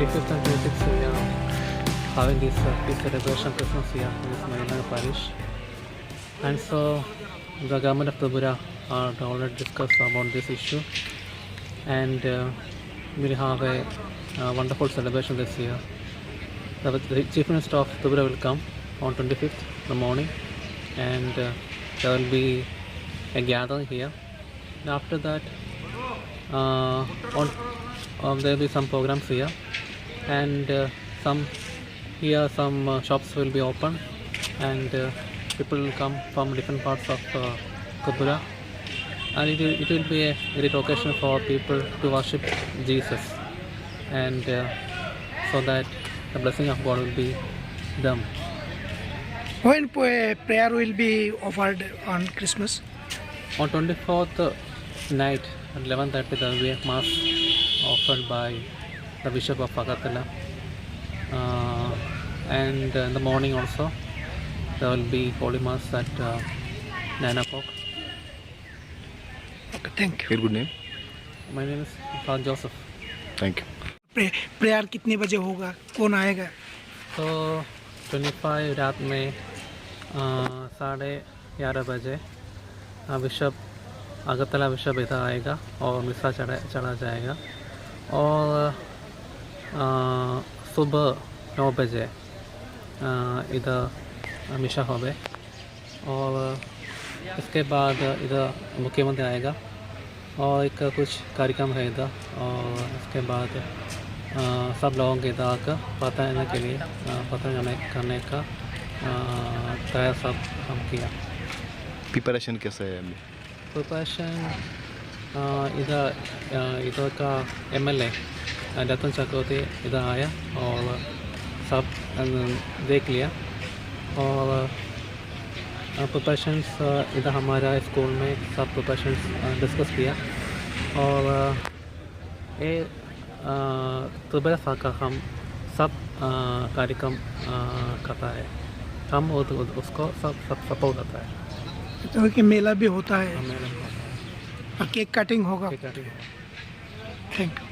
25th and 26th we are having this peace celebration Christmas here in this Nagar parish. And so the government of Tripura already discussed about this issue, and we'll have a wonderful celebration this year. The Chief Minister of Tripura will come on 25th in the morning, and there will be a gathering here. And after that, there will be some programs here, and some shops will be open, and people will come from different parts of Tripura, and it will be a great occasion for people to worship Jesus, and so that the blessing of God will be them. When prayer will be offered on Christmas? On 24th night at 11:30 there will be a mass offered by the Bishop of Agatala, and in the morning also there will be Holy Mass at 9 o'clock. Okay, thank you. Your good name? My name is Father Joseph. Thank you. Prayer कितने बजे होगा, कौन आएगा? तो 25 रात में 11:30 बजे bishop Agartala bishop इधर आएगा और मिसा चढ़ा जाएगा, और सुबह 9 बजे इधर मिशा होवे, और इसके बाद इधर मुख्यमंत्री आएगा और एक कुछ कार्यक्रम है इधर, और इसके बाद सब लोगों के इधर आकर प्रार्थना करने का तैयार सब हम किया। प्रिपरेशन कैसा है अभी? प्रिपरेशन इधर का MLA दातुम चक्रवर्ती इधर आया और सब देख लिया, और प्रिपरेशंस इधर हमारा स्कूल में सब प्रिपरेशंस डिस्कस किया, और ये त्रिपुरा सरकार हम सब कार्यक्रम करता है, हम उसको सब सपोर्ट करता है। तो कि मेला भी होता है मेला और केक कटिंग होगा। होगा। Thank you.